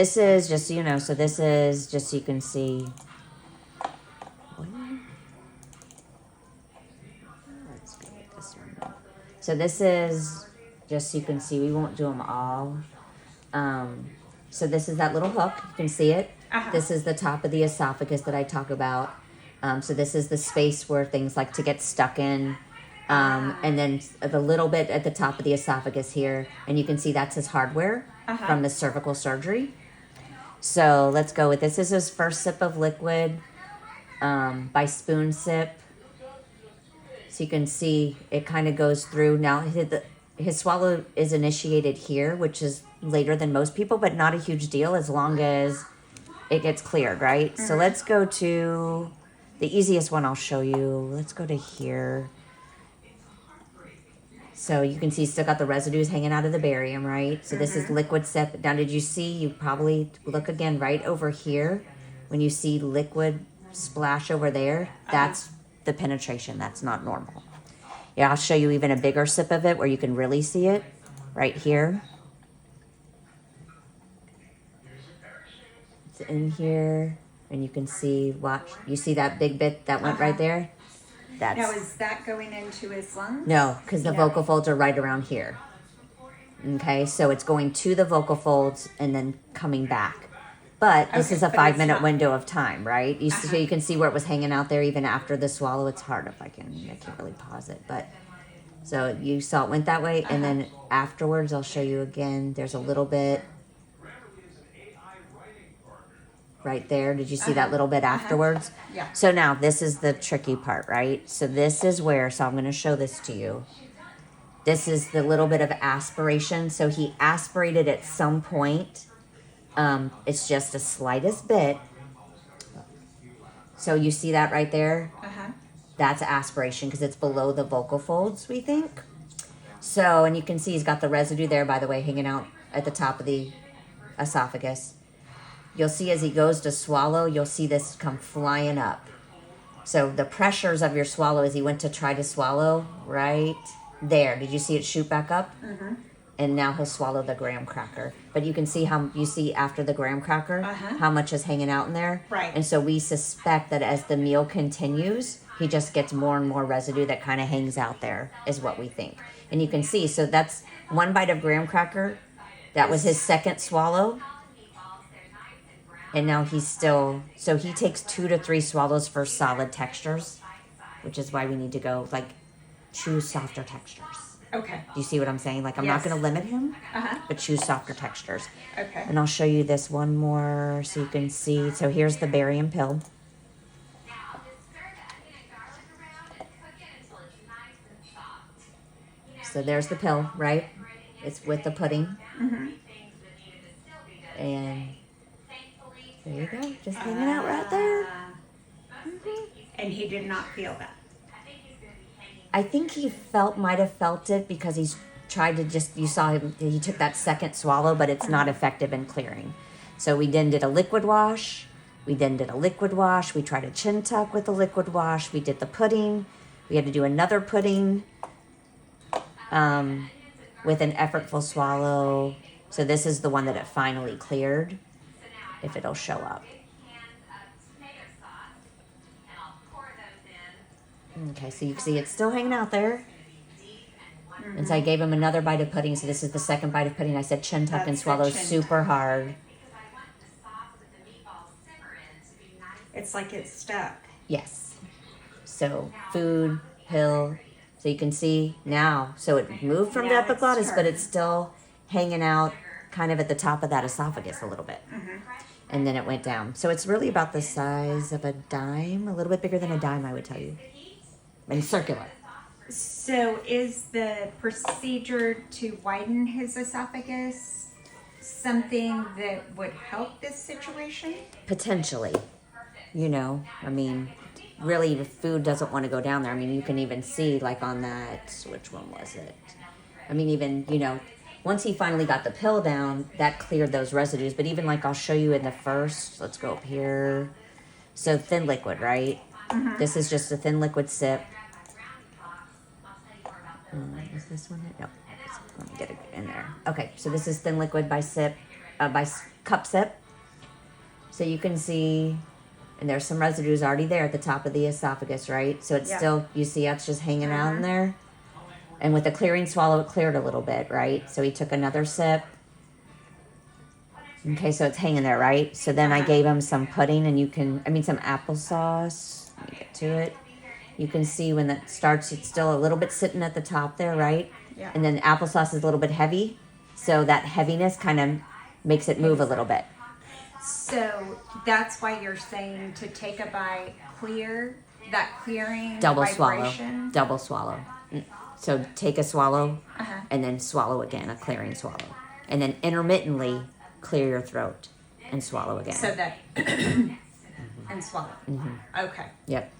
This is just so you know. So this is just so you can see. Let's go with this one. So this is just so you can see. We won't do them all. So this is that little hook. You can see it. This is the top of the esophagus that I talk about. So this is the space where things like to get stuck in. And then the little bit at the top of the esophagus here. And you can see that's his hardware from the cervical surgery. So let's go with this. This is his first sip of liquid by spoon sip. So you can see it kind of goes through. Now his swallow is initiated here, which is later than most people, but not a huge deal as long as it gets cleared, right? So let's go to the easiest one I'll show you. Let's go to here. So you can see still got the residues hanging out of the barium, right? So this is liquid sip. Now, did you see, you probably look again right over here. When you see liquid splash over there, that's the penetration. That's not normal. Yeah, I'll show you even a bigger sip of it where you can really see it right here. It's in here, and you can see, watch, you see that big bit that went right there? That's, now, is that going into his lungs? no, because the vocal folds are right around here. Okay, so it's going to the vocal folds and then coming back. But this is a 5-minute window of time, right? So you can see where it was hanging out there even after the swallow. It's hard if I can't really pause it. But so you saw it went that way. And then afterwards, I'll show you again. There's a little bit right there. Did you see that little bit afterwards? Yeah. So now this is the tricky part, right? So this is where, so I'm going to show this to you. This is the little bit of aspiration. So he aspirated at some point. It's just the slightest bit. So you see that right there? That's aspiration because it's below the vocal folds, we think. So, and you can see he's got the residue there, by the way, hanging out at the top of the esophagus. You'll see as he goes to swallow, you'll see this come flying up. So the pressures of your swallow as he went to try to swallow, right there. Did you see it shoot back up? And now he'll swallow the graham cracker. But you can see how, you see after the graham cracker, how much is hanging out in there. Right. And so we suspect that as the meal continues, he just gets more and more residue that kind of hangs out there, is what we think. And you can see, so that's one bite of graham cracker. That was his second swallow. And now he's still, so he takes 2 to 3 swallows for solid textures, which is why we need to go, like, choose softer textures. Okay. Do you see what I'm saying? Like, I'm not going to limit him, but choose softer textures. Okay. And I'll show you this one more so you can see. So here's the barium pill. So there's the pill, right? It's with the pudding. And there you go. Just hanging out right there. And he did not feel that. I think he might have felt it because he's tried to just, you saw him, he took that second swallow, but it's not effective in clearing. So we then did a liquid wash. We then did a liquid wash. We tried a chin tuck with a liquid wash. We did the pudding. We had to do another pudding with an effortful swallow. So this is the one that it finally cleared, if it'll show up. Okay, so you can see it's still hanging out there. And so I gave him another bite of pudding. So this is the second bite of pudding. I said chin tuck and swallow super hard. It's like it's stuck. Yes. So food, pill. So you can see now. So it moved from the epiglottis, but it's still hanging out kind of at the top of that esophagus a little bit. And then it went down. So it's really about the size of a dime, a little bit bigger than a dime, I would tell you. And circular. So is the procedure to widen his esophagus something that would help this situation? Potentially. You know, I mean, really, if food doesn't want to go down there, I mean, you can even see, like on that, which one was it? I mean, even, you know, once he finally got the pill down, that cleared those residues. But even like I'll show you in the first, let's go up here. So thin liquid, right? This is just a thin liquid sip. Is this one? No. Let me get it in there. Okay, so this is thin liquid by sip, by cup sip. So you can see, and there's some residues already there at the top of the esophagus, right? So it's still, you see it's just hanging out in there. And with the clearing swallow, it cleared a little bit, right? So he took another sip. Okay, so it's hanging there, right? So then I gave him some pudding, and some applesauce. Let me get to it. You can see when that starts, it's still a little bit sitting at the top there, right? Yeah. And then the applesauce is a little bit heavy. So that heaviness kind of makes it move a little bit. So that's why you're saying to take a bite, clear, that clearing Double vibration. swallow. Double swallow. So take a swallow and then swallow again, a clearing swallow. And then intermittently clear your throat and swallow again. So that, and swallow. Okay. Yep.